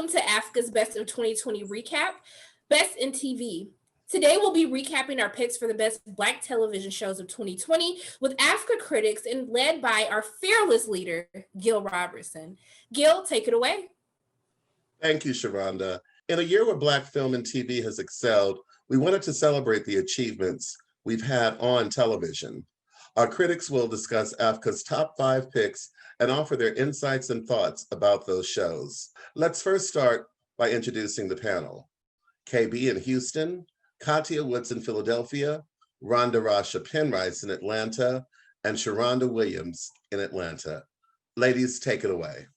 welcome to AAFCA's Best of 2020 recap, Best in TV. Today we'll be recapping our picks for the best Black television shows of 2020 with AAFCA critics and led by our fearless leader, Gil Robertson. Gil, take it away. Thank you, Sharronda. In a year where Black film and TV has excelled, we wanted to celebrate the achievements we've had on television. Our critics will discuss AAFCA's top 5 picks and offer their insights and thoughts about those shows. Let's first start by introducing the panel. KB in Houston, Kathia Woods in Philadelphia, Ronda Racha Penrice in Atlanta, and Sharronda Williams in Atlanta. Ladies, take it away.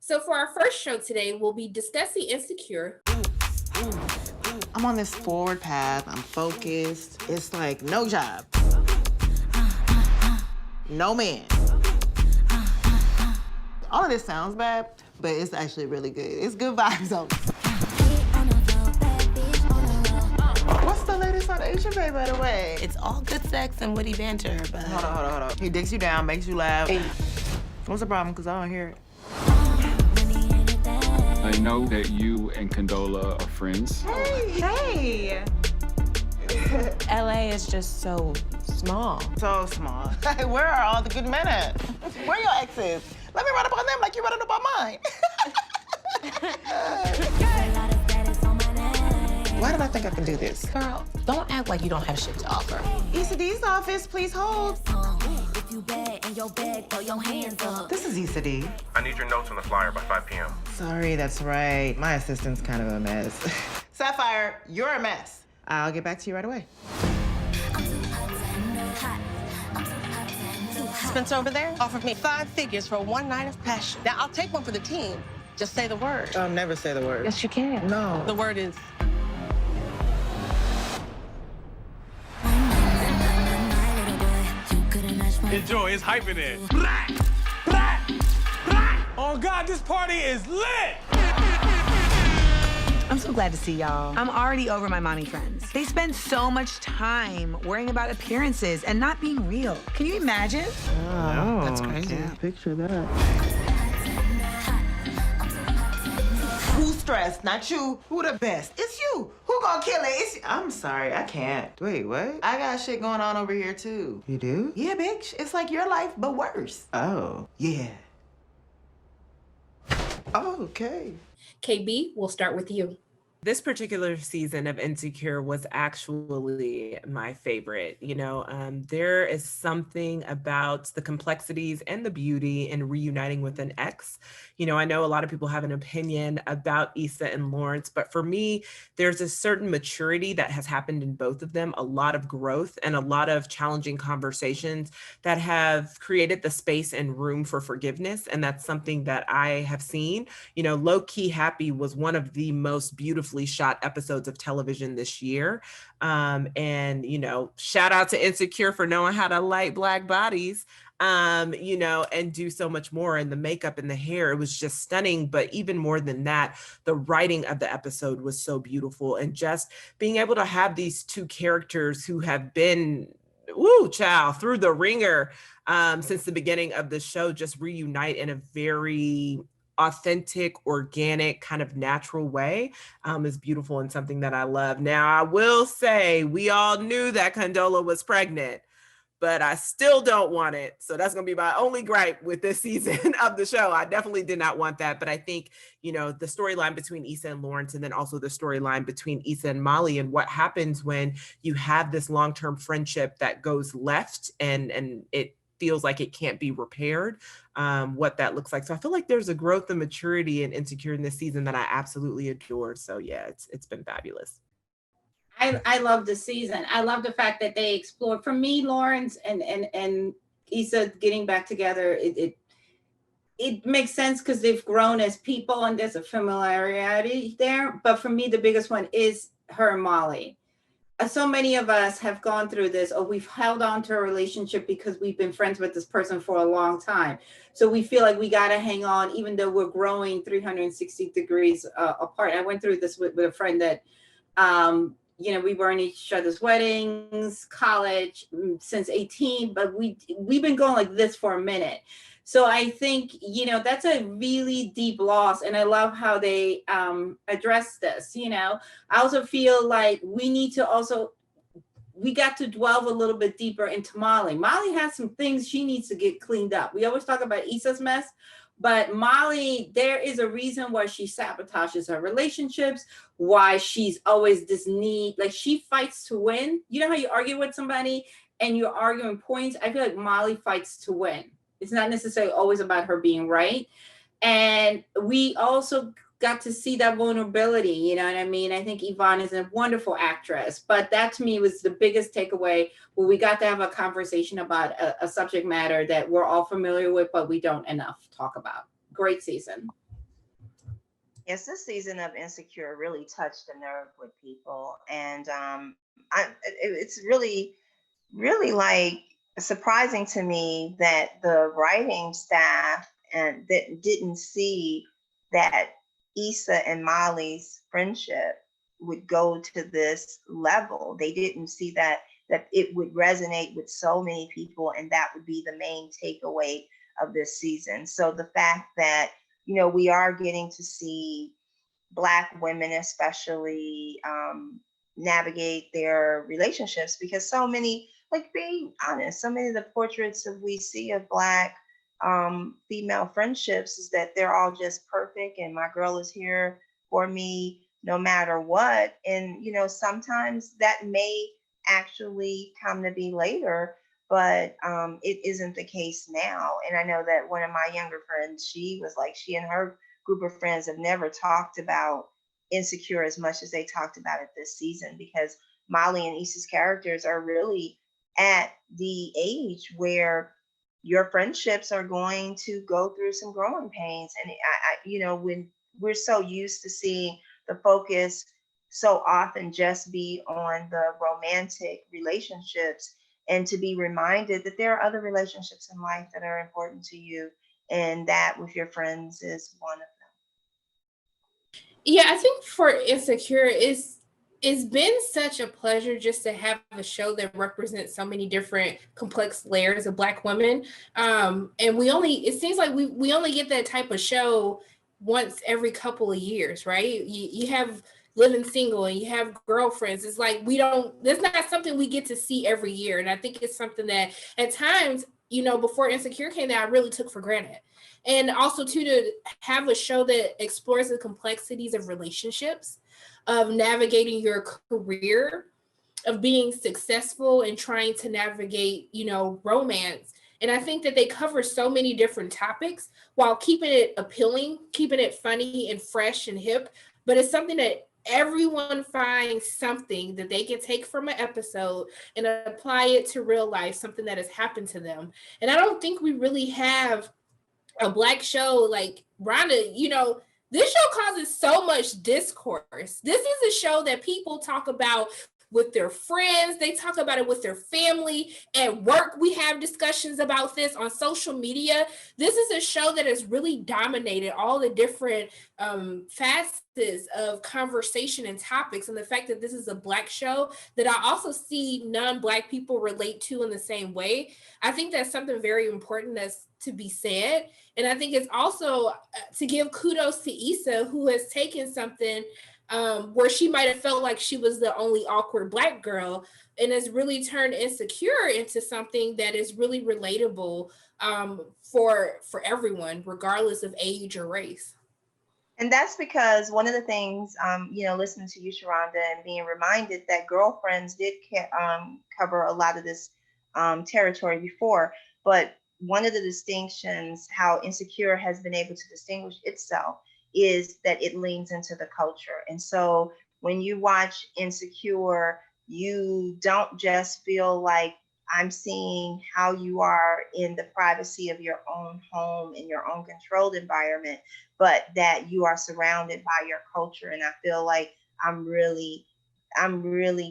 So for our first show today, we'll be discussing Insecure. I'm on this forward path, I'm focused. It's like no job. No man. All of this sounds bad, but it's actually really good. It's good vibes on. What's the latest on Asian Bay, by the way? It's all good sex and witty banter, but... Hold on. He dicks you down, makes you laugh. Hey. What's the problem? Because I don't hear it. I know that you and Condola are friends. Hey! LA is just so small. So small. Where are all the good men at? Where are your exes? Let me run up on them like you running up on mine. Why did I think I can do this? Girl, don't act like you don't have shit to offer. Issa D's office, please hold. If you bad in your bag, throw your hands up. This is Issa D. I need your notes on the flyer by 5 p.m. Sorry, that's right. My assistant's kind of a mess. Sapphire, you're a mess. I'll get back to you right away. Spencer over there offered me 5 figures for 1 night of passion. Now, I'll take one for the team. Just say the word. I'll never say the word. Yes, you can. No. The word is... Enjoy, it's hype in there. Oh God, this party is lit! I'm so glad to see y'all. I'm already over my mommy friends. They spend so much time worrying about appearances and not being real. Can you imagine? Oh, that's crazy. Yeah, picture that. Who's stressed? Not you. Who the best? It's you. Who gonna kill it? It's you. I'm sorry, I can't. Wait, what? I got shit going on over here too. You do? Yeah, bitch. It's like your life, but worse. Oh, yeah. Oh, okay. KB, we'll start with you. This particular season of Insecure was actually my favorite. You know, there is something about the complexities and the beauty in reuniting with an ex. You know, I know a lot of people have an opinion about Issa and Lawrence, but for me, there's a certain maturity that has happened in both of them, a lot of growth and a lot of challenging conversations that have created the space and room for forgiveness. And that's something that I have seen. You know, Low Key Happy was one of the most beautifully shot episodes of television this year. And, you know, shout out to Insecure for knowing how to light Black bodies, you know, and do so much more. And the makeup and the hair, it was just stunning. But even more than that, the writing of the episode was so beautiful. And just being able to have these two characters who have been through the ringer since the beginning of the show, just reunite in a very authentic, organic, kind of natural way is beautiful and something that I love. Now, I will say we all knew that Condola was pregnant, but I still don't want it. So that's going to be my only gripe with this season of the show. I definitely did not want that. But I think, you know, the storyline between Issa and Lawrence, and then also the storyline between Issa and Molly, and what happens when you have this long-term friendship that goes left and it feels like it can't be repaired, what that looks like. So I feel like there's a growth and maturity and Insecure in this season that I absolutely adore. So yeah, it's been fabulous. I love the season. I love the fact that they explored, for me, Lawrence and Issa getting back together, it makes sense because they've grown as people and there's a familiarity there. But for me, the biggest one is her and Molly. So many of us have gone through this, or we've held on to a relationship because we've been friends with this person for a long time. So we feel like we got to hang on, even though we're growing 360 degrees apart. I went through this with a friend that, you know, we were in each other's weddings, college, since 18, but we've been going like this for a minute. So I think, that's a really deep loss. And I love how they address this. I also feel like we got to delve a little bit deeper into Molly. Molly has some things she needs to get cleaned up. We always talk about Issa's mess, but Molly, there is a reason why she sabotages her relationships, why she's always this need, like she fights to win. You know how you argue with somebody and you're arguing points? I feel like Molly fights to win. It's not necessarily always about her being right. And we also got to see that vulnerability, you know what I mean? I think Yvonne is a wonderful actress, but that to me was the biggest takeaway, where we got to have a conversation about a subject matter that we're all familiar with, but we don't enough talk about. Great season. Yes, this season of Insecure really touched a nerve with people. And it's really, really like surprising to me that the writing staff and that didn't see that Issa and Molly's friendship would go to this level. They didn't see that it would resonate with so many people, and that would be the main takeaway of this season. So the fact that, we are getting to see Black women especially navigate their relationships, because so many, like being honest, so many of the portraits that we see of Black female friendships is that they're all just perfect and my girl is here for me no matter what. And, sometimes that may actually come to be later, but it isn't the case now. And I know that one of my younger friends, she was like, she and her group of friends have never talked about Insecure as much as they talked about it this season, because Molly and Issa's characters are really at the age where your friendships are going to go through some growing pains. And when we're so used to seeing the focus so often just be on the romantic relationships, and to be reminded that there are other relationships in life that are important to you, and that with your friends is one of them. Yeah, I think for Insecure, it's been such a pleasure just to have a show that represents so many different complex layers of Black women. And it seems like we only get that type of show once every couple of years, right? You have Living Single and you have Girlfriends. It's like that's not something we get to see every year. And I think it's something that at times, before Insecure came out, I really took for granted. And also too, to have a show that explores the complexities of relationships, of navigating your career, of being successful and trying to navigate, romance. And I think that they cover so many different topics while keeping it appealing, keeping it funny and fresh and hip. But it's something that everyone finds something that they can take from an episode and apply it to real life, something that has happened to them. And I don't think we really have a Black show like Ronda. This show causes so much discourse. This is a show that people talk about with their friends. They talk about it with their family. At work, we have discussions about this on social media. This is a show that has really dominated all the different facets of conversation and topics. And the fact that this is a Black show that I also see non-Black people relate to in the same way, I think that's something very important that's to be said. And I think it's also to give kudos to Issa, who has taken something where she might have felt like she was the only awkward Black girl, and has really turned Insecure into something that is really relatable for everyone, regardless of age or race. And that's because one of the things, listening to you, Sharronda, and being reminded that Girlfriends did cover a lot of this territory before, but one of the distinctions, how Insecure has been able to distinguish itself, is that it leans into the culture. And so when you watch Insecure, you don't just feel like I'm seeing how you are in the privacy of your own home, in your own controlled environment, but that you are surrounded by your culture. And I feel like I'm really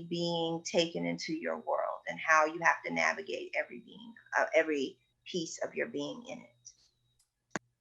being taken into your world and how you have to navigate every piece of your being in it.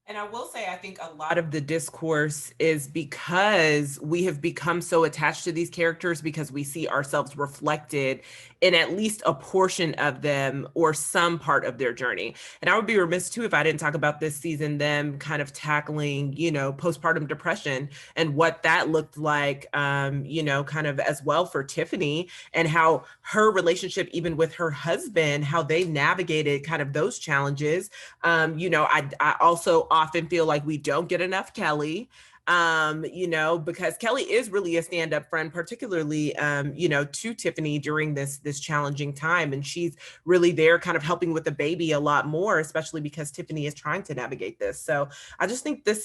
And I will say, I think a lot of the discourse is because we have become so attached to these characters because we see ourselves reflected in at least a portion of them or some part of their journey. And I would be remiss too if I didn't talk about this season, them kind of tackling, postpartum depression and what that looked like, kind of as well for Tiffany and how her relationship, even with her husband, how they navigated kind of those challenges. I also often feel like we don't get enough Kelly, because Kelly is really a stand-up friend, particularly, to Tiffany during this challenging time. And she's really there kind of helping with the baby a lot more, especially because Tiffany is trying to navigate this. So I just think this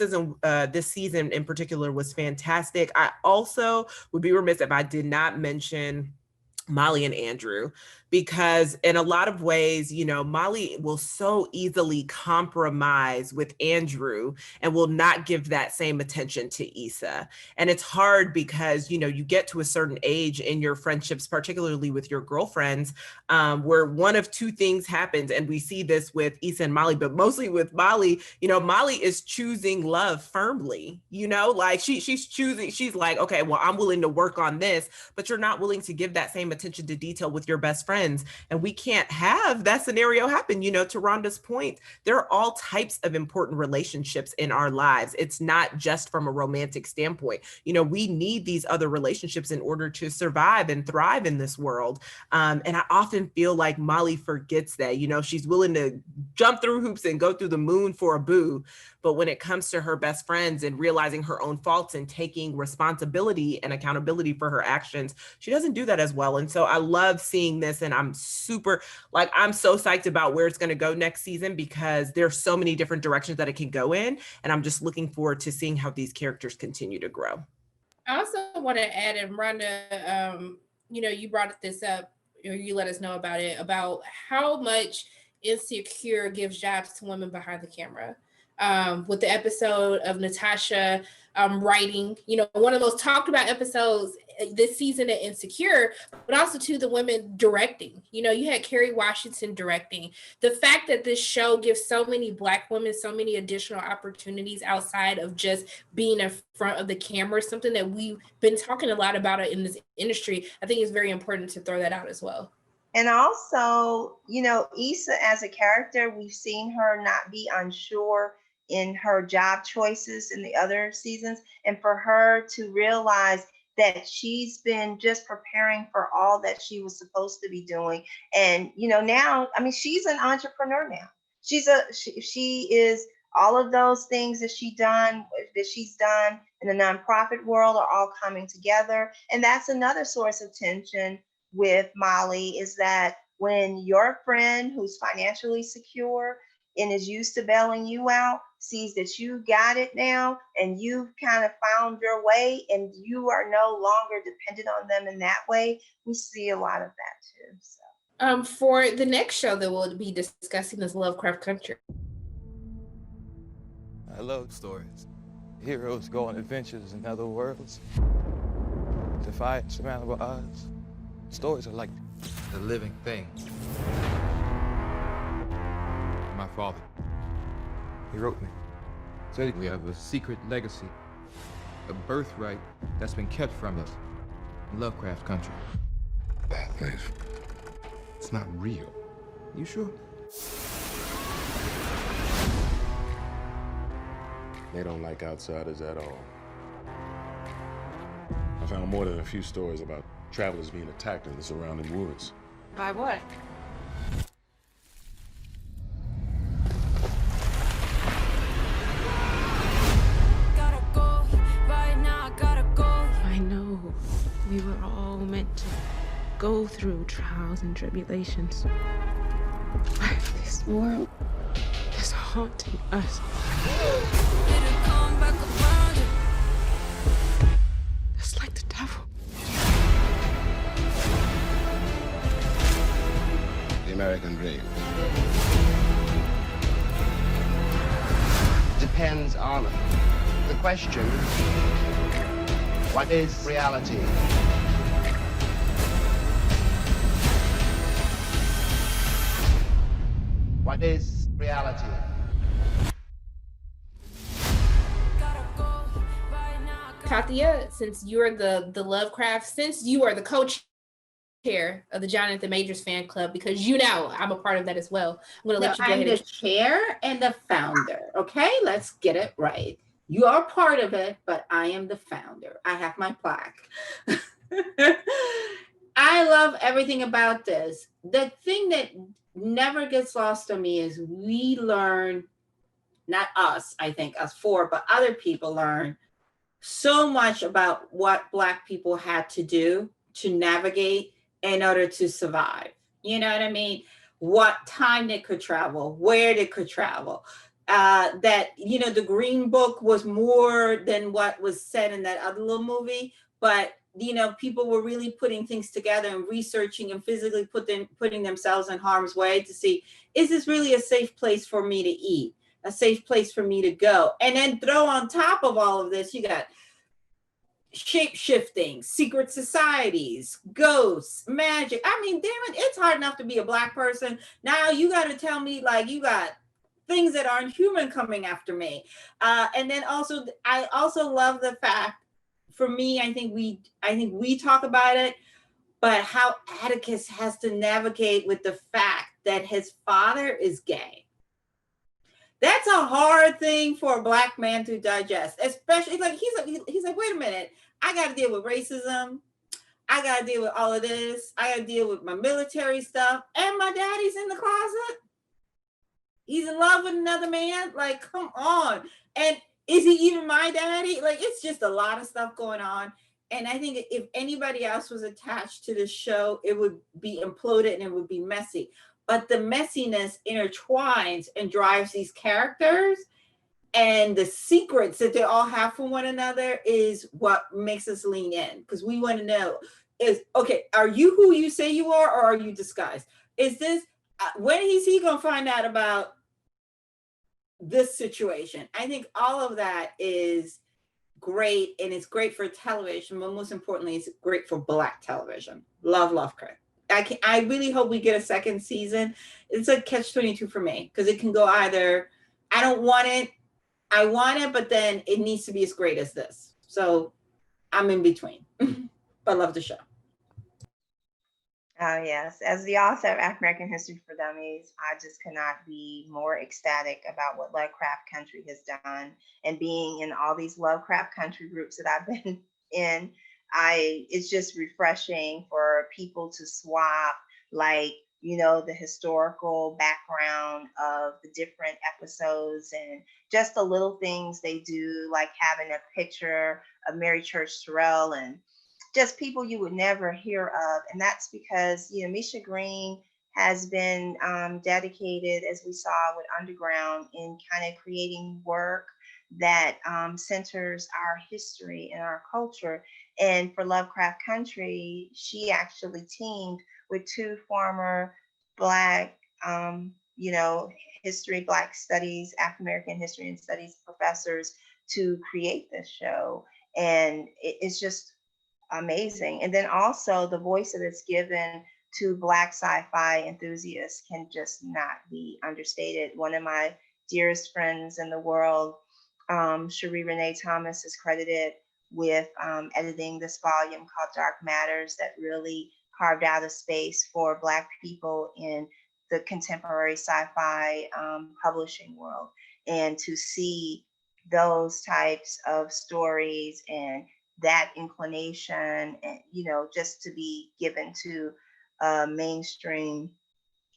season in particular was fantastic. I also would be remiss if I did not mention Molly and Andrew, because in a lot of ways, Molly will so easily compromise with Andrew and will not give that same attention to Issa. And it's hard because, you get to a certain age in your friendships, particularly with your girlfriends, where one of two things happens. And we see this with Issa and Molly, but mostly with Molly, Molly is choosing love firmly, like she's choosing, she's like, okay, well, I'm willing to work on this, but you're not willing to give that same attention to detail with your best friend. And we can't have that scenario happen. To Rhonda's point, there are all types of important relationships in our lives. It's not just from a romantic standpoint. We need these other relationships in order to survive and thrive in this world. And I often feel like Molly forgets that. She's willing to jump through hoops and go through the moon for a boo. But when it comes to her best friends and realizing her own faults and taking responsibility and accountability for her actions, she doesn't do that as well. And so I love seeing this, and I'm so psyched about where it's going to go next season because there's so many different directions that it can go in. And I'm just looking forward to seeing how these characters continue to grow. I also want to add, and Rhonda, you brought this up, or you let us know about it, about how much Insecure gives jobs to women behind the camera. With the episode of Natasha writing, one of the most talked about episodes this season at Insecure, but also to the women directing. You had Kerry Washington directing. The fact that this show gives so many Black women so many additional opportunities outside of just being in front of the camera, something that we've been talking a lot about in this industry, I think is very important to throw that out as well. And also, Issa as a character, we've seen her not be unsure in her job choices in the other seasons. And for her to realize that she's been just preparing for all that she was supposed to be doing. And, now, she's an entrepreneur now. She is all of those things that she's done in the nonprofit world are all coming together. And that's another source of tension with Molly, is that when your friend who's financially secure and is used to bailing you out sees that you got it now and you've kind of found your way and you are no longer dependent on them in that way, we see a lot of that too. So. For the next show that we'll be discussing is Lovecraft Country. I love stories. Heroes go on adventures in other worlds, defy insurmountable odds. Stories are like the living thing. My father, he wrote me. Said we have a secret legacy, a birthright that's been kept from us in Lovecraft Country. That place, it's not real. You sure? They don't like outsiders at all. I found more than a few stories about travelers being attacked in the surrounding woods. By what? Gotta go, right now, gotta go. I know we were all meant to go through trials and tribulations. But this world is haunting us. It'll come back around it. It's like the devil. The American dream. Depends on the question, what is reality? What is reality? Kathia, since you're the Lovecraft, since you are the co-chair of the Jonathan Majors fan club, because you know I'm a part of that as well. I'm gonna let you go I'm ahead. the chair and the founder. Okay, let's get it right. You are part of it, but I am the founder. I have my plaque. I love everything about this. The thing that never gets lost on me is we learn, not us, I think us four, but other people learn so much about what Black people had to do to navigate in order to survive. You know what I mean? What time they could travel, where they could travel. That, you know, the Green Book was more than what was said in that other little movie, but you know, people were really putting things together and researching and physically putting themselves in harm's way to see, is this really a safe place for me to eat? A safe place for me to go? And then throw on top of all of this, you got shape-shifting, secret societies, ghosts, magic. I mean, damn it, it's hard enough to be a Black person. Now you got to tell me, like, you got things that aren't human coming after me. And then also, I also love the fact, for me, I think we talk about it, but how Atticus has to navigate with the fact that his father is gay. That's a hard thing for a Black man to digest, especially like he's like, wait a minute, I got to deal with racism. I got to deal with all of this. I got to deal with my military stuff, and my daddy's in the closet. He's in love with another man. Like, come on. And is he even my daddy? Like, it's just a lot of stuff going on. And I think if anybody else was attached to this show, it would be imploded and it would be messy. But the messiness intertwines and drives these characters, and the secrets that they all have from one another is what makes us lean in, because we want to know, is, okay, are you who you say you are, or are you disguised? Is this, when is he going to find out about this situation? I think all of that is great, and it's great for television, but most importantly, it's great for Black television. Love Lovecraft. I really hope we get a second season. It's a catch-22 for me, because it can go either, I don't want it, I want it, but then it needs to be as great as this. So I'm in between, but love the show. Oh, yes. As the author of African American History for Dummies, I just cannot be more ecstatic about what Lovecraft Country has done. And being in all these Lovecraft Country groups that I've been in, it's just refreshing for people to swap, like, you know, the historical background of the different episodes and just the little things they do, like having a picture of Mary Church Terrell and just people you would never hear of. And that's because, you know, Misha Green has been dedicated, as we saw with Underground, in kind of creating work that centers our history and our culture. And for Lovecraft Country, she actually teamed with two former Black, you know, history, Black studies, African American history and studies professors to create this show. And it's just amazing. And then also the voice that it's given to Black sci-fi enthusiasts can just not be understated. One of my dearest friends in the world, Cherie Renee Thomas, is credited with editing this volume called Dark Matters that really carved out a space for Black people in the contemporary sci-fi publishing world. And to see those types of stories and that inclination, and, you know, just to be given to a mainstream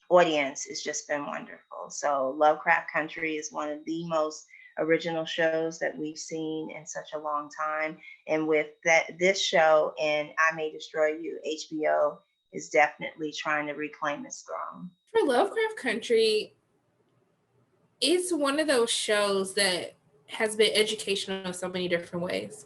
audience, has just been wonderful. So Lovecraft Country is one of the most original shows that we've seen in such a long time. And with this show and I May Destroy You, HBO is definitely trying to reclaim its throne. For Lovecraft Country, it's one of those shows that has been educational in so many different ways.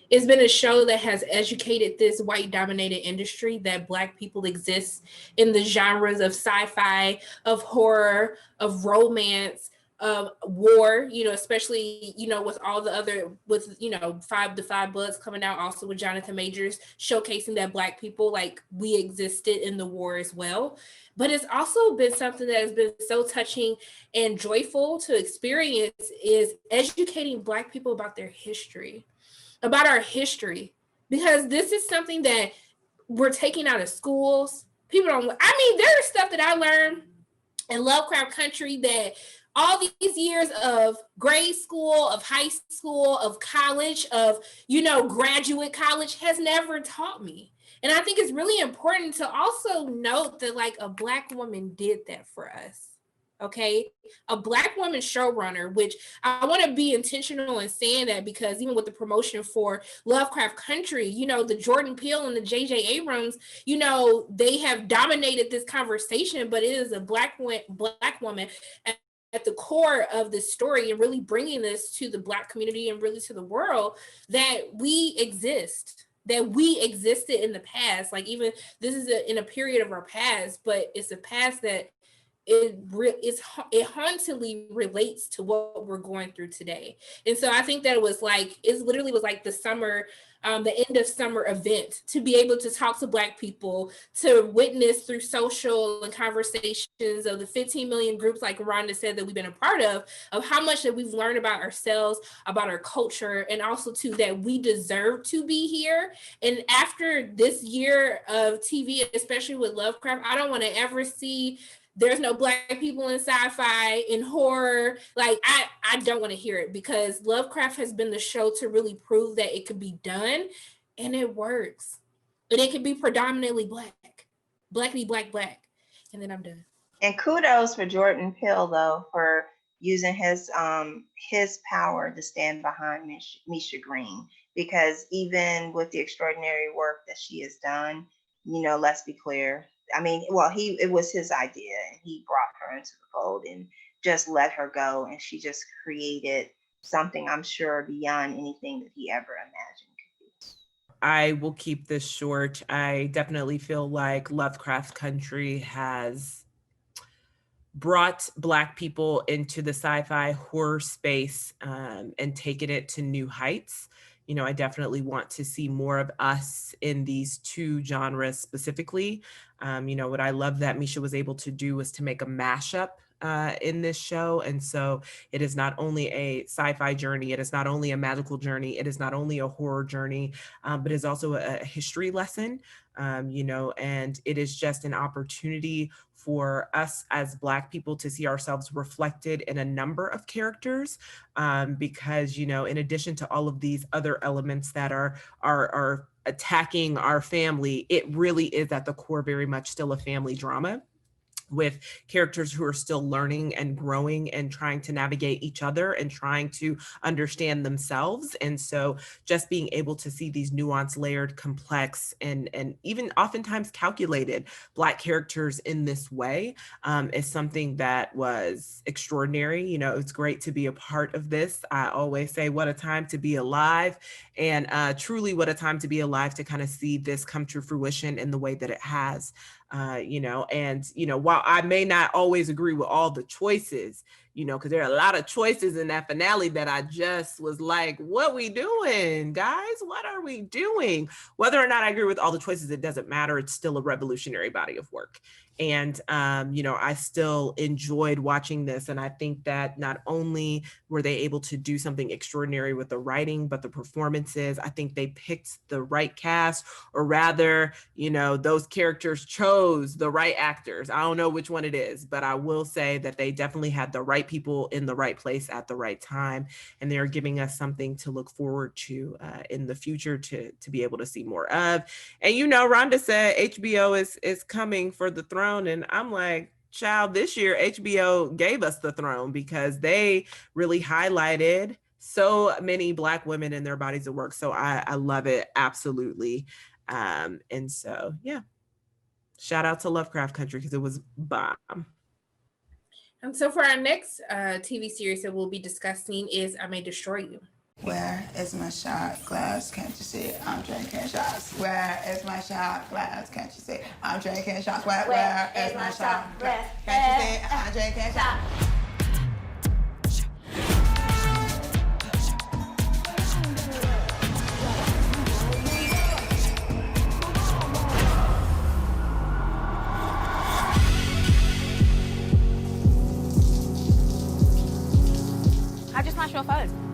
It's been a show that has educated this white-dominated industry that Black people exist in the genres of sci-fi, of horror, of romance, of war, you know, especially, you know, with all the other, with, you know, 5 to 5 Bloods coming out, also with Jonathan Majors, showcasing that Black people, like, we existed in the war as well. But it's also been something that has been so touching and joyful to experience, is educating Black people about their history. about our history, because this is something that we're taking out of schools. People don't, there's stuff that I learned in Lovecraft Country that all these years of grade school, of high school, of college, of, graduate college has never taught me. And I think it's really important to also note that like a Black woman did that for us. Okay, a Black woman showrunner, which I want to be intentional in saying that, because even with the promotion for Lovecraft Country, the Jordan Peele and the J.J. Abrams, they have dominated this conversation, but it is a Black woman at the core of this story, and really bringing this to the Black community and really to the world, that we exist, that we existed in the past. Like, even this is in a period of our past, but it's a past that it hauntingly relates to what we're going through today. And so I think that it literally was like the summer, the end of summer event, to be able to talk to Black people, to witness through social and conversations of the 15 million groups, like Ronda said, that we've been a part of how much that we've learned about ourselves, about our culture, and also too that we deserve to be here. And after this year of TV, especially with Lovecraft, I don't want to ever see there's no Black people in sci-fi, in horror. Like, I don't want to hear it, because Lovecraft has been the show to really prove that it could be done, and it works. And it can be predominantly Black. Blackity Black. And then I'm done. And kudos for Jordan Peele, though, for using his power to stand behind Misha Green, because even with the extraordinary work that she has done, let's be clear. It was his idea, and he brought her into the fold and just let her go, and she just created something, I'm sure, beyond anything that he ever imagined could be. I will keep this short. I definitely feel like Lovecraft Country has brought Black people into the sci-fi horror space and taken it to new heights. I definitely want to see more of us in these two genres specifically. What I love that Misha was able to do was to make a mashup in this show. And so it is not only a sci-fi journey, it is not only a magical journey, it is not only a horror journey, but it's also a history lesson, and it is just an opportunity for us as Black people to see ourselves reflected in a number of characters, because, in addition to all of these other elements that are attacking our family, it really is at the core very much still a family drama, with characters who are still learning and growing and trying to navigate each other and trying to understand themselves. And so just being able to see these nuanced, layered, complex, and even oftentimes calculated Black characters in this way is something that was extraordinary. It's great to be a part of this. I always say, what a time to be alive, and truly what a time to be alive to kind of see this come to fruition in the way that it has. While I may not always agree with all the choices, because there are a lot of choices in that finale that I just was like, what we doing, guys? What are we doing? Whether or not I agree with all the choices, it doesn't matter. It's still a revolutionary body of work. And, I still enjoyed watching this. And I think that not only were they able to do something extraordinary with the writing, but the performances, I think they picked the right cast, or rather, those characters chose the right actors. I don't know which one it is, but I will say that they definitely had the right people in the right place at the right time. And they're giving us something to look forward to in the future to be able to see more of. And, Ronda said HBO is coming for the throne. And I'm like, child, this year HBO gave us the throne, because they really highlighted so many Black women in their bodies of work. So I love it. Absolutely. And so, yeah, shout out to Lovecraft Country, because it was bomb. And so for our next TV series that we'll be discussing is I May Destroy You. Where is my shot glass? Can't you see? I'm drinking shots. Where is my shot glass? Can't you see? I'm drinking shots. Where is my shot glass? Can't you see? I'm drinking shots. I just smashed your phone.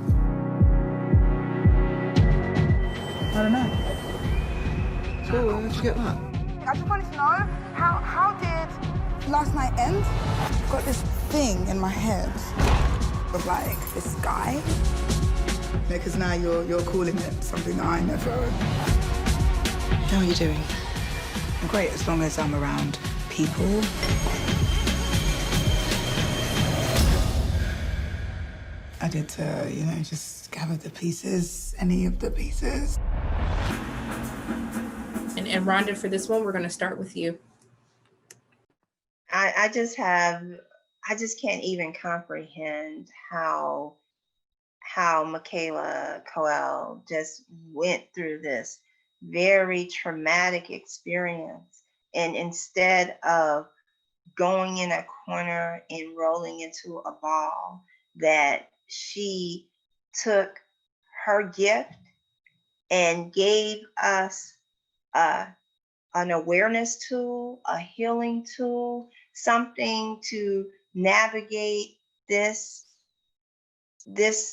cool. How'd you get that? I just wanted to know, how did last night end? I've got this thing in my head of like this guy. Because now you're calling it something that I never. How are you doing? I'm great as long as I'm around people. I did just gather the pieces, any of the pieces. And Rhonda, for this one, we're going to start with you. I just can't even comprehend how Michaela Coel just went through this very traumatic experience. And instead of going in a corner and rolling into a ball, that she took her gift and gave us an awareness tool, a healing tool, something to navigate this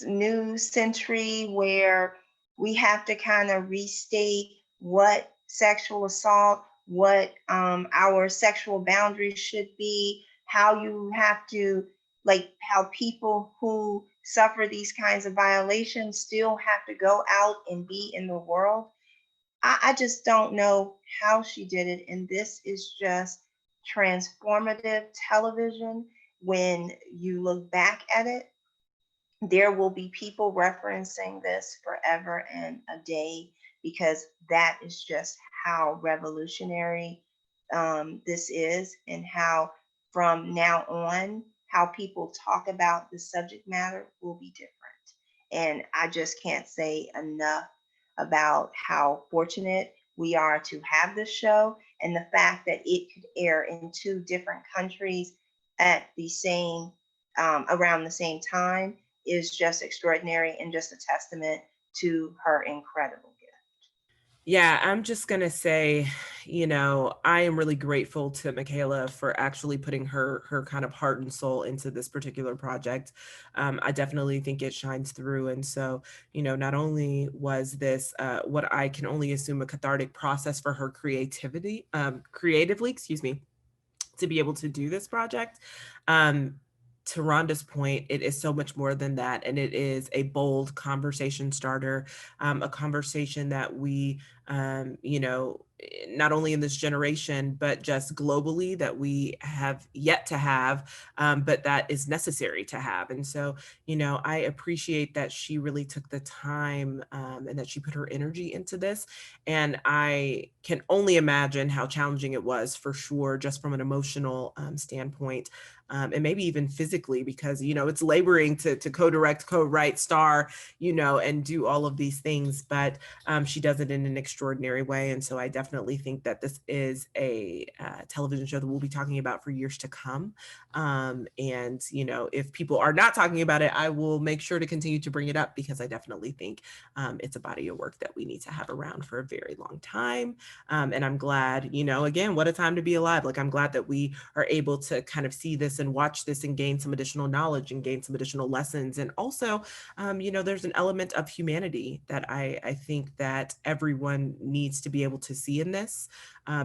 new century where we have to kind of restate what sexual assault, what our sexual boundaries should be, how you have to, like, how people who suffer these kinds of violations still have to go out and be in the world. I just don't know how she did it. And this is just transformative television. When you look back at it, there will be people referencing this forever and a day, because that is just how revolutionary this is, and how from now on, how people talk about the subject matter will be different. And I just can't say enough about how fortunate we are to have this show, and the fact that it could air in 2 different countries at the same around the same time is just extraordinary, and just a testament to her incredible gift. Yeah, I'm just going to say, I am really grateful to Michaela for actually putting her kind of heart and soul into this particular project. I definitely think it shines through. And so, not only was this what I can only assume a cathartic process for her creatively, to be able to do this project. To Rhonda's point, it is so much more than that. And it is a bold conversation starter, a conversation that we, not only in this generation, but just globally, that we have yet to have, but that is necessary to have. And so, I appreciate that she really took the time and that she put her energy into this. And I can only imagine how challenging it was, for sure, just from an emotional standpoint. And maybe even physically, because, it's laboring to co-direct, co-write, star, and do all of these things, but she does it in an extraordinary way. And so I definitely think that this is a television show that we'll be talking about for years to come. And, if people are not talking about it, I will make sure to continue to bring it up, because I definitely think it's a body of work that we need to have around for a very long time. And I'm glad, again, what a time to be alive. Like, I'm glad that we are able to kind of see this and watch this and gain some additional knowledge and gain some additional lessons. And also, there's an element of humanity that I think that everyone needs to be able to see in this,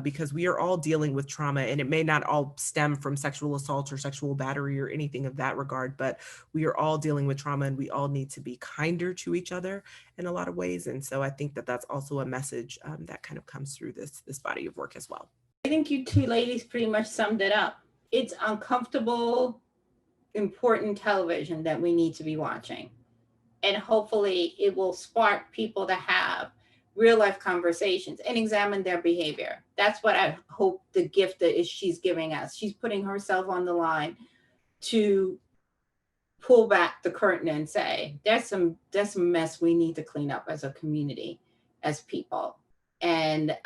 because we are all dealing with trauma, and it may not all stem from sexual assault or sexual battery or anything of that regard, but we are all dealing with trauma, and we all need to be kinder to each other in a lot of ways. And so I think that that's also a message that kind of comes through this body of work as well. I think you 2 ladies pretty much summed it up. It's uncomfortable, important television that we need to be watching. And hopefully it will spark people to have real life conversations and examine their behavior. That's what I hope the gift that she's giving us. She's putting herself on the line to pull back the curtain and say, there's some mess we need to clean up as a community, as people. And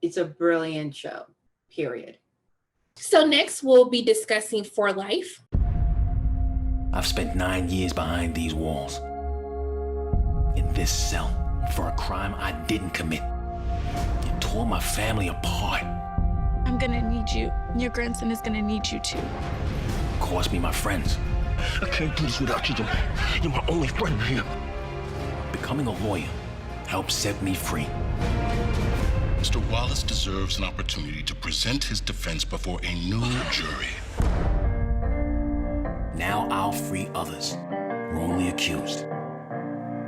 it's a brilliant show, period. So next we'll be discussing For Life. I've spent 9 years behind these walls, in this cell, for a crime I didn't commit. You tore my family apart. I'm gonna need you. Your grandson is gonna need you too. Cost me my friends. I can't do this without you. You're my only friend here. Becoming a lawyer helped set me free. Mr. Wallace deserves an opportunity to present his defense before a new jury. Now I'll free others wrongly accused.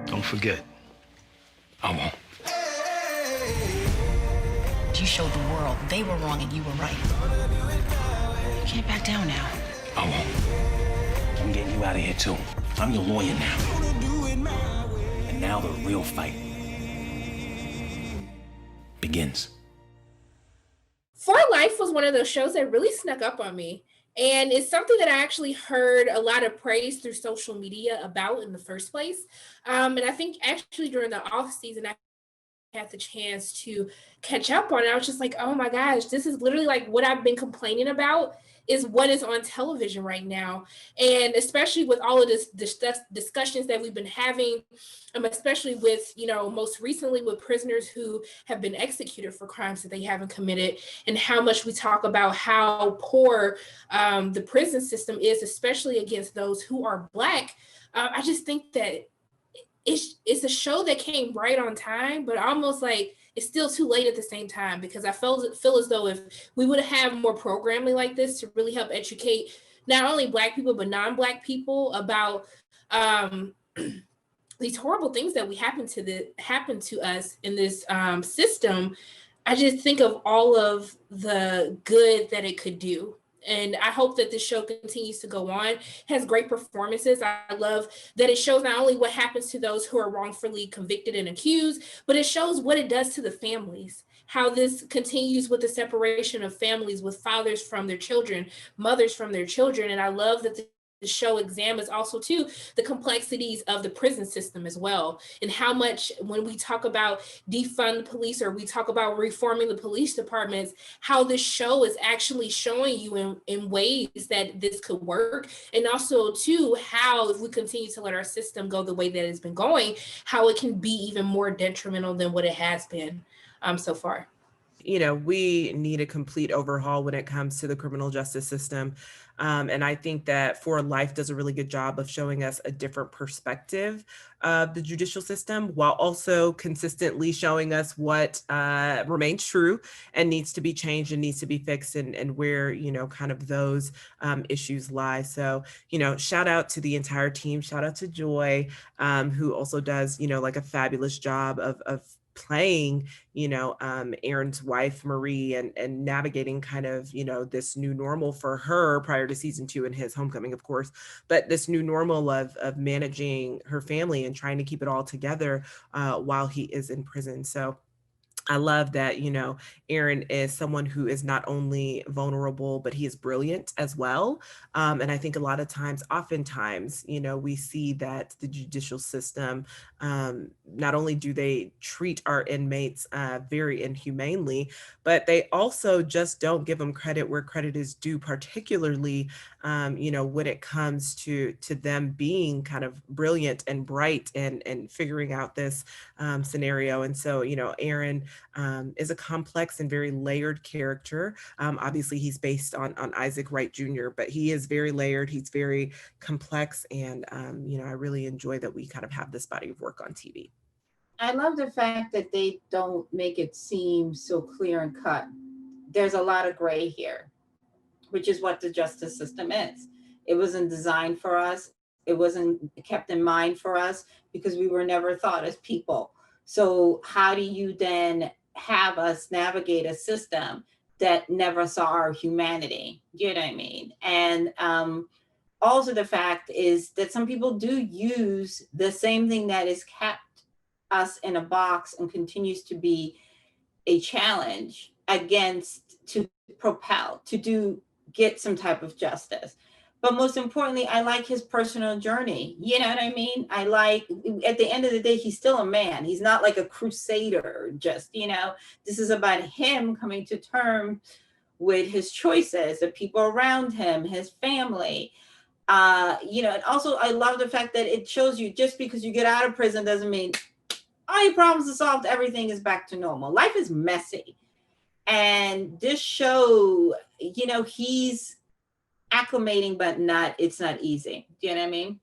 Don't forget, I won't. You showed the world they were wrong and you were right. You can't back down now. I won't. I'm getting you out of here too. I'm your lawyer now. And now the real fight begins. For Life was one of those shows that really snuck up on me. And it's something that I actually heard a lot of praise through social media about in the first place. And I think actually during the off season, I had the chance to catch up on it. I was just like, oh my gosh, this is literally like what I've been complaining about is what is on television right now. And especially with all of this discussions that we've been having, especially with, most recently with prisoners who have been executed for crimes that they haven't committed, and how much we talk about how poor the prison system is, especially against those who are Black. I just think that it's a show that came right on time, but almost like it's still too late at the same time, because I feel as though if we would have more programming like this to really help educate not only Black people, but non-Black people about these horrible things that happen to us in this system, I just think of all of the good that it could do. And I hope that this show continues to go on, has great performances. I love that it shows not only what happens to those who are wrongfully convicted and accused, but it shows what it does to the families, how this continues with the separation of families, with fathers from their children, mothers from their children. And I love that the show examines also too the complexities of the prison system as well, and how much when we talk about defund the police, or we talk about reforming the police departments, how this show is actually showing you in ways that this could work, and also too how if we continue to let our system go the way that it's been going, how it can be even more detrimental than what it has been so far. We need a complete overhaul when it comes to the criminal justice system. And I think that For Life does a really good job of showing us a different perspective of the judicial system, while also consistently showing us what remains true and needs to be changed and needs to be fixed, and where, kind of those issues lie. So, shout out to the entire team. Shout out to Joy, who also does, like a fabulous job of playing, Aaron's wife, Marie, and navigating kind of, this new normal for her prior to season 2 and his homecoming, of course, but this new normal of managing her family and trying to keep it all together while he is in prison. So I love that, Aaron is someone who is not only vulnerable, but he is brilliant as well. And I think a lot of times, oftentimes, we see that the judicial system, not only do they treat our inmates very inhumanely, but they also just don't give them credit where credit is due, particularly, when it comes to them being kind of brilliant and bright and figuring out this scenario. And so, Aaron is a complex and very layered character. Obviously, he's based on Isaac Wright Jr., but he is very layered. He's very complex. And, I really enjoy that we kind of have this body of work on TV. I love the fact that they don't make it seem so clear and cut. There's a lot of gray here, which is what the justice system is. It wasn't designed for us. It wasn't kept in mind for us because we were never thought as people. So how do you then have us navigate a system that never saw our humanity? You know what I mean? And also the fact is that some people do use the same thing that has kept us in a box and continues to be a challenge against to propel, to get some type of justice. But most importantly, I like his personal journey. You know what I mean? I like, at the end of the day, he's still a man. He's not like a crusader, just, this is about him coming to terms with his choices, the people around him, his family. And also I love the fact that it shows you just because you get out of prison doesn't mean all your problems are solved, everything is back to normal. Life is messy. And this show, he's acclimating, but it's not easy. Do you know what I mean?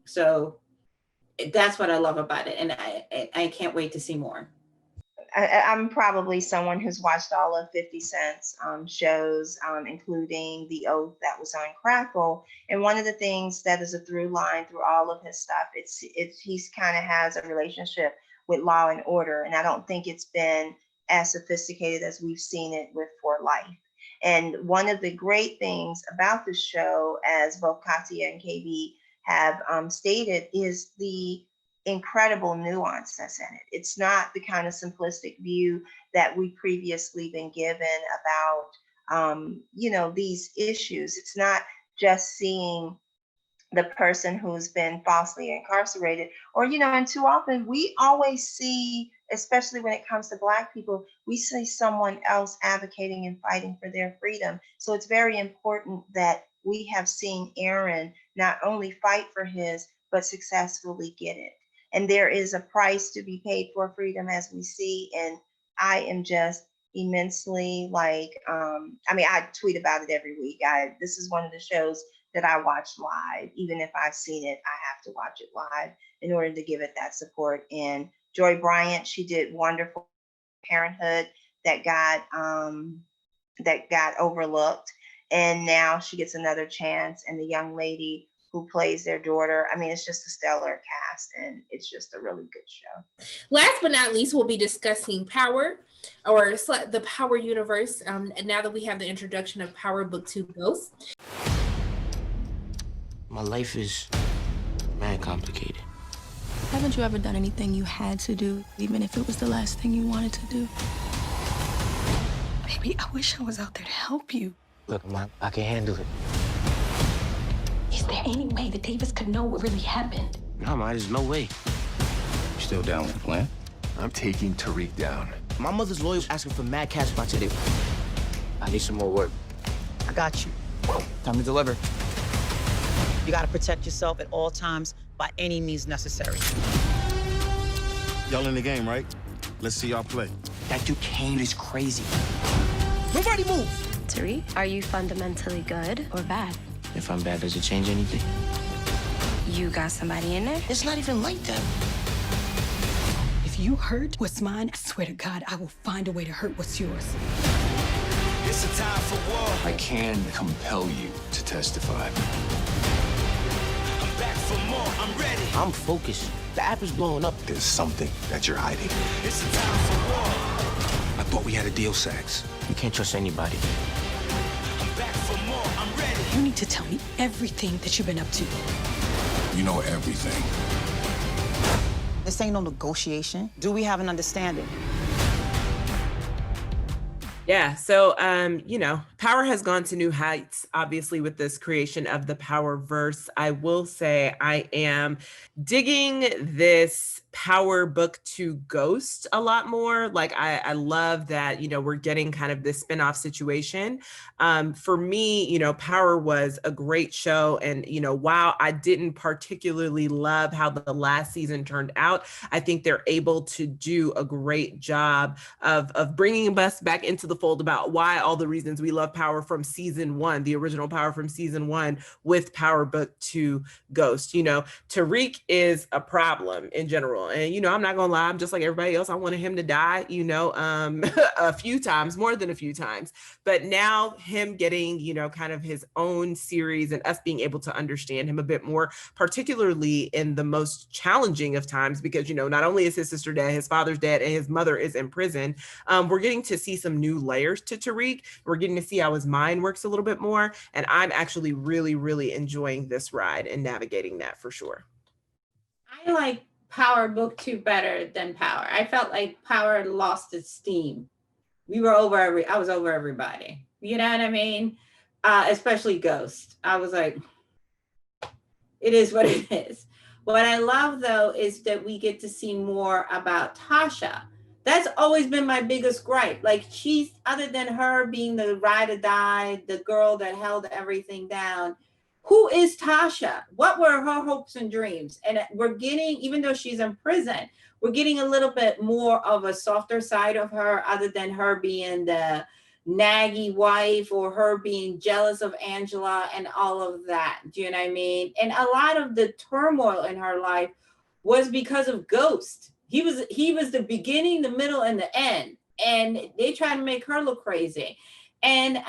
So that's what I love about it. And I can't wait to see more. I'm probably someone who's watched all of 50 Cent's shows, including The Oath that was on Crackle. And one of the things that is a through line through all of his stuff, he's kind of has a relationship with Law and Order. And I don't think it's been as sophisticated as we've seen it with For Life. And one of the great things about the show, as both Kathia and KB have stated, is the incredible nuance that's in it. It's not the kind of simplistic view that we previously been given about, these issues. It's not just seeing the person who's been falsely incarcerated, or, and too often we always see, especially when it comes to Black people, we see someone else advocating and fighting for their freedom. So it's very important that we have seen Aaron not only fight for his, but successfully get it. And there is a price to be paid for freedom, as we see. And I am just immensely I tweet about it every week. This is one of the shows that I watch live. Even if I've seen it, I have to watch it live in order to give it that support. And Joy Bryant, she did wonderful Parenthood that got overlooked. And now she gets another chance. And the young lady who plays their daughter, it's just a stellar cast, and it's just a really good show. Last but not least, we'll be discussing Power, or the Power universe, and now that we have the introduction of Power Book 2 Ghost. My life is mad complicated. Haven't you ever done anything you had to do, even if it was the last thing you wanted to do? Baby, I wish I was out there to help you. Look, Mom, I can handle it. Is there any way that Davis could know what really happened? No, Ma, there's no way. You still down with the plan? I'm taking Tariq down. My mother's lawyer's asking for mad cash by today. I need some more work. I got you. Time to deliver. You gotta protect yourself at all times by any means necessary. Y'all in the game, right? Let's see y'all play. That dude Kane is crazy. Nobody move! Tariq, are you fundamentally good or bad? If I'm bad, does it change anything? You got somebody in there? It's not even like that. If you hurt what's mine, I swear to God, I will find a way to hurt what's yours. It's a time for war. I can compel you to testify. I'm back for more. I'm ready. I'm focused. The app is blowing up. There's something that you're hiding. It's a time for war. I thought we had a deal, Sax. You can't trust anybody. I'm back for more. I'm ready. You need to tell me everything that you've been up to. You know everything. This ain't no negotiation. Do we have an understanding? Yeah, so, Power has gone to new heights, obviously, with this creation of the Powerverse. I will say I am digging this Power Book 2 Ghost a lot more. Like, I love that, we're getting kind of this spinoff situation. For me, Power was a great show. And, while I didn't particularly love how the last season turned out, I think they're able to do a great job of bringing us back into the fold about why all the reasons we love Power from season 1, the original Power from season 1 with Power Book 2 Ghost. Tariq is a problem in general. And, I'm not gonna lie, I'm just like everybody else. I wanted him to die, a few times, more than a few times. But now him getting, kind of his own series and us being able to understand him a bit more, particularly in the most challenging of times, because, not only is his sister dead, his father's dead, and his mother is in prison. We're getting to see some new layers to Tariq. We're getting to see how his mind works a little bit more. And I'm actually really, really enjoying this ride and navigating that for sure. I like Power Book 2 better than Power. I felt like Power lost its steam. I was over everybody. You know what I mean? Especially Ghost. I was like, it is what it is. What I love though is that we get to see more about Tasha. That's always been my biggest gripe. Like, she's, other than her being the ride or die, the girl that held everything down, who is Tasha? What were her hopes and dreams? And we're getting, even though she's in prison, we're getting a little bit more of a softer side of her, other than her being the naggy wife or her being jealous of Angela and all of that. Do you know what I mean? And a lot of the turmoil in her life was because of Ghost. He was the beginning, the middle, and the end. And they tried to make her look crazy. And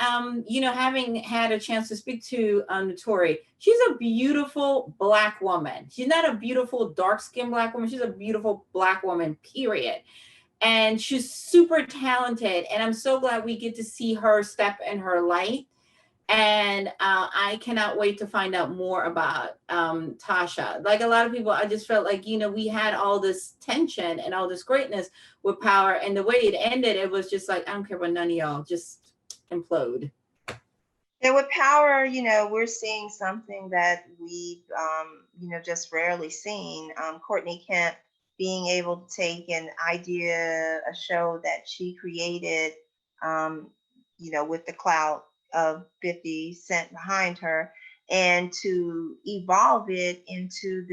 you know, having had a chance to speak to Notori, she's a beautiful Black woman. She's not a beautiful dark-skinned Black woman. She's a beautiful Black woman, period. And she's super talented. And I'm so glad we get to see her step in her light. And I cannot wait to find out more about Tasha. Like a lot of people, I just felt like, you know, we had all this tension and all this greatness with Power, and the way it ended, it was just like, I don't care about none of y'all, just implode. Yeah, with Power, you know, we're seeing something that we've, you know, just rarely seen. Courtney Kemp being able to take an idea, a show that she created, you know, with the clout of 50 Cent behind her, and to evolve it into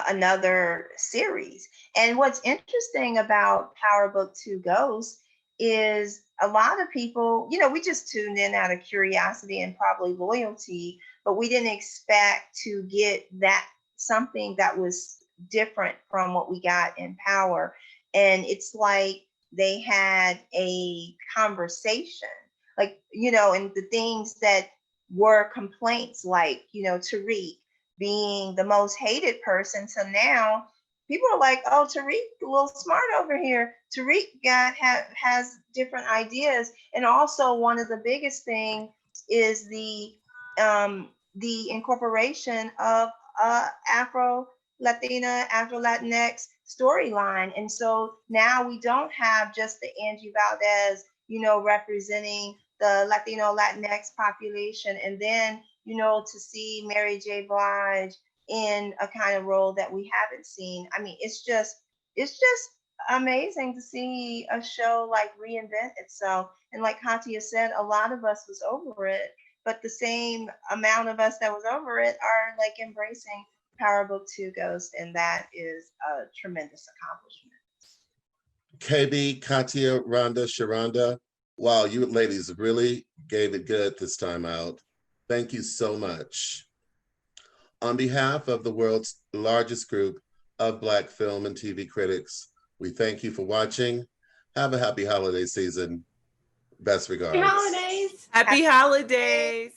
another series. And what's interesting about Power Book 2 Ghosts is a lot of people, you know, we just tuned in out of curiosity and probably loyalty, but we didn't expect to get that something that was different from what we got in Power. And it's like they had a conversation, like, you know, and the things that were complaints, like, you know, Tariq being the most hated person. So now people are like, oh, Tariq a little smart over here. Tariq has different ideas. And also one of the biggest things is the incorporation of Afro-Latina, Afro-Latinx storyline. And so now we don't have just the Angie Valdez, you know, representing the Latino Latinx population, and then, you know, to see Mary J. Blige in a kind of role that we haven't seen. I mean, it's just amazing to see a show like reinvent itself. And like Kathia said, a lot of us was over it, but the same amount of us that was over it are like embracing Power Book 2 Ghost, and that is a tremendous accomplishment. KB, Kathia, Ronda, Sharronda, wow, you ladies really gave it good this time out. Thank you so much. On behalf of the world's largest group of Black film and TV critics, we thank you for watching. Have a happy holiday season. Best regards. Happy holidays. Happy holidays.